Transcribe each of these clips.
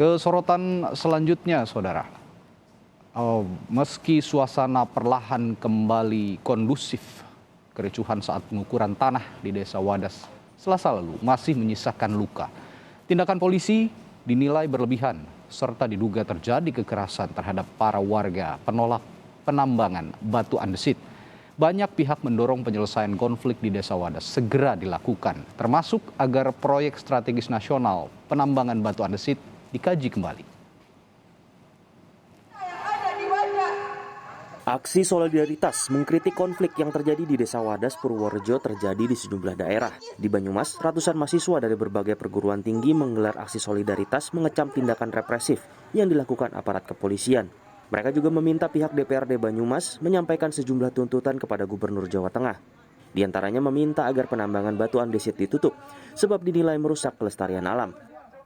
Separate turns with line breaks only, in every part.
Ke sorotan selanjutnya, Saudara. Meski suasana perlahan kembali kondusif, kericuhan saat pengukuran tanah di Desa Wadas Selasa lalu masih menyisakan luka. Tindakan polisi dinilai berlebihan serta diduga terjadi kekerasan terhadap para warga penolak penambangan batu andesit. Banyak pihak mendorong penyelesaian konflik di Desa Wadas segera dilakukan, termasuk agar proyek strategis nasional penambangan batu andesit dikaji kembali.
Aksi solidaritas mengkritik konflik yang terjadi di Desa Wadas, Purworejo terjadi di sejumlah daerah. Di Banyumas, ratusan mahasiswa dari berbagai perguruan tinggi menggelar aksi solidaritas mengecam tindakan represif yang dilakukan aparat kepolisian. Mereka juga meminta pihak DPRD Banyumas menyampaikan sejumlah tuntutan kepada Gubernur Jawa Tengah. Di antaranya meminta agar penambangan batu andesit ditutup, sebab dinilai merusak kelestarian alam.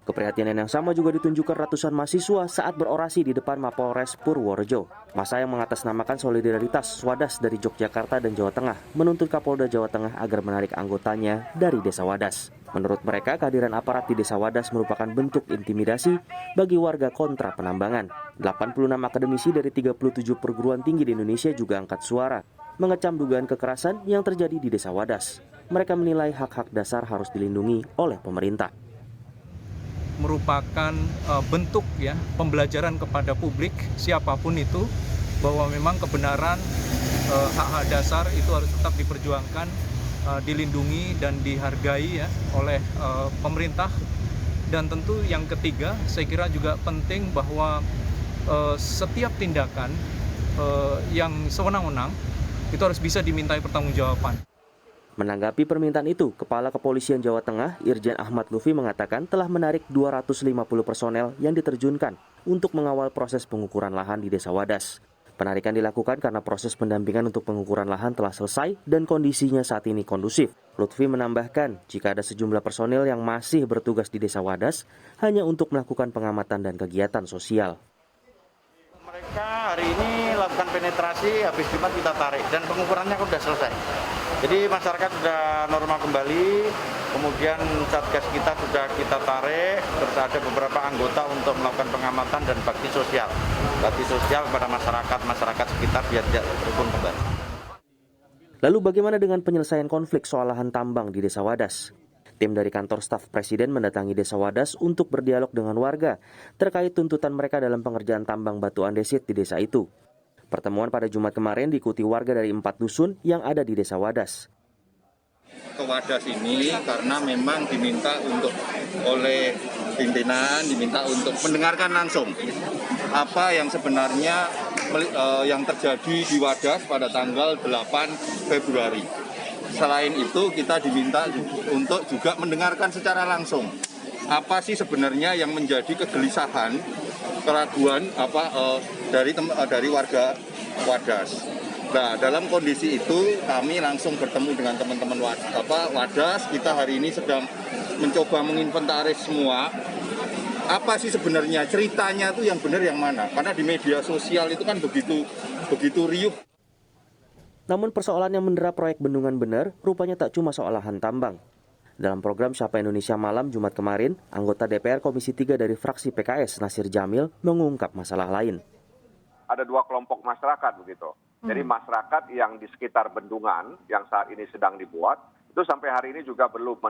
Keprihatinan yang sama juga ditunjukkan ratusan mahasiswa saat berorasi di depan Mapolres Purworejo. Massa yang mengatasnamakan solidaritas Wadas dari Yogyakarta dan Jawa Tengah menuntut Kapolda Jawa Tengah agar menarik anggotanya dari Desa Wadas. Menurut mereka, kehadiran aparat di Desa Wadas merupakan bentuk intimidasi bagi warga kontra penambangan. 86 akademisi dari 37 perguruan tinggi di Indonesia juga angkat suara, mengecam dugaan kekerasan yang terjadi di Desa Wadas. Mereka menilai hak-hak dasar harus dilindungi oleh pemerintah.
Merupakan bentuk ya pembelajaran kepada publik siapapun itu bahwa memang kebenaran hak-hak dasar itu harus tetap diperjuangkan, dilindungi dan dihargai ya oleh pemerintah. Dan tentu yang ketiga saya kira juga penting bahwa setiap tindakan yang sewenang-wenang itu harus bisa dimintai pertanggungjawaban.
Menanggapi permintaan itu, Kepala Kepolisian Jawa Tengah, Irjen Ahmad Lufi mengatakan telah menarik 250 personel yang diterjunkan untuk mengawal proses pengukuran lahan di Desa Wadas. Penarikan dilakukan karena proses pendampingan untuk pengukuran lahan telah selesai dan kondisinya saat ini kondusif. Lutfi menambahkan, jika ada sejumlah personel yang masih bertugas di Desa Wadas, hanya untuk melakukan pengamatan dan kegiatan sosial.
Mereka hari ini lakukan penetrasi, habis Jumat kita tarik dan pengukurannya sudah selesai. Jadi masyarakat sudah normal kembali, kemudian satgas kita sudah kita tarik, terus ada beberapa anggota untuk melakukan pengamatan dan bakti sosial kepada masyarakat sekitar biar tidak rukun kembali.
Lalu bagaimana dengan penyelesaian konflik soal lahan tambang di Desa Wadas? Tim dari kantor staf Presiden mendatangi Desa Wadas untuk berdialog dengan warga terkait tuntutan mereka dalam pengerjaan tambang batu andesit di desa itu. Pertemuan pada Jumat kemarin diikuti warga dari 4 dusun yang ada di Desa Wadas.
Ke Wadas ini karena memang diminta oleh pimpinan untuk mendengarkan langsung apa yang sebenarnya yang terjadi di Wadas pada tanggal 8 Februari. Selain itu kita diminta untuk juga mendengarkan secara langsung apa sih sebenarnya yang menjadi kegelisahan, keraguan dari warga Wadas. Nah, dalam kondisi itu kami langsung bertemu dengan teman-teman Wadas. Kita hari ini sedang mencoba menginventaris semua apa sih sebenarnya ceritanya itu yang benar yang mana. Karena di media sosial itu kan begitu riuh.
Namun persoalan yang mendera proyek Bendungan Bener rupanya tak cuma soal lahan tambang. Dalam program Sapa Indonesia Malam Jumat kemarin, anggota DPR Komisi 3 dari fraksi PKS Nasir Jamil mengungkap masalah lain.
Ada dua kelompok masyarakat begitu. Jadi masyarakat yang di sekitar bendungan yang saat ini sedang dibuat itu sampai hari ini juga belum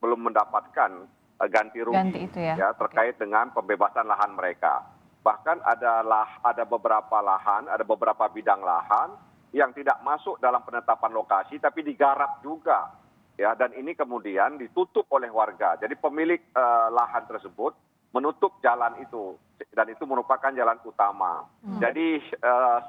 mendapatkan ganti rugi ya terkait dengan pembebasan lahan mereka. Bahkan ada beberapa lahan, ada beberapa bidang lahan yang tidak masuk dalam penetapan lokasi tapi digarap juga. Ya, dan ini kemudian ditutup oleh warga. Jadi pemilik lahan tersebut menutup jalan itu dan itu merupakan jalan utama. Jadi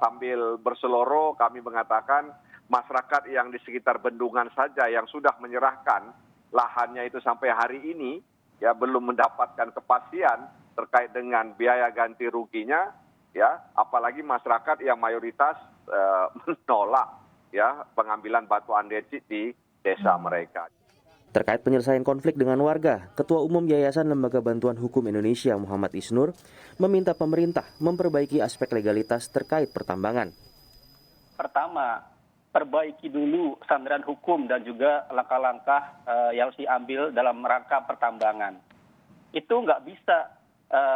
sambil berseloro kami mengatakan masyarakat yang di sekitar bendungan saja yang sudah menyerahkan lahannya itu sampai hari ini ya belum mendapatkan kepastian terkait dengan biaya ganti ruginya ya, apalagi masyarakat yang mayoritas menolak ya pengambilan batu andesit di desa mereka.
Terkait penyelesaian konflik dengan warga, Ketua Umum Yayasan Lembaga Bantuan Hukum Indonesia Muhammad Isnur meminta pemerintah memperbaiki aspek legalitas terkait pertambangan.
Pertama, perbaiki dulu sandaran hukum dan juga langkah-langkah yang harus diambil dalam rangka pertambangan. Itu nggak bisa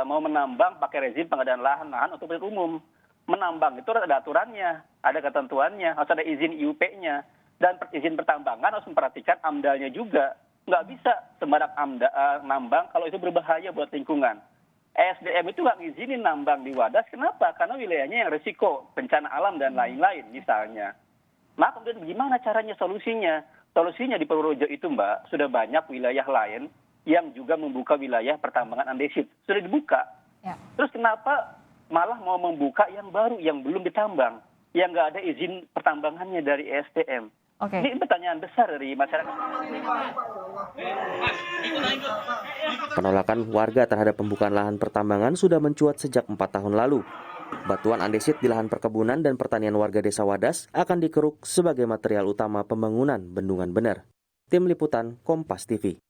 mau menambang pakai rezim pengadaan lahan untuk milik umum. Menambang itu ada aturannya, ada ketentuannya, harus ada izin IUP-nya. Dan izin pertambangan harus memperhatikan AMDA-nya juga. Nggak bisa sembarang nambang kalau itu berbahaya buat lingkungan. ESDM itu nggak ngizinin nambang di Wadas, kenapa? Karena wilayahnya yang risiko, bencana alam dan lain-lain misalnya. Nah kemudian gimana caranya solusinya? Solusinya di Purworejo itu Mbak, sudah banyak wilayah lain yang juga membuka wilayah pertambangan andesit. Sudah dibuka. Ya. Terus kenapa malah mau membuka yang baru, yang belum ditambang, yang nggak ada izin pertambangannya dari ESDM? Okay. Ini pertanyaan besar dari masyarakat.
Penolakan warga terhadap pembukaan lahan pertambangan sudah mencuat sejak 4 tahun lalu. Batuan andesit di lahan perkebunan dan pertanian warga Desa Wadas akan dikeruk sebagai material utama pembangunan Bendungan Bener. Tim Liputan Kompas TV.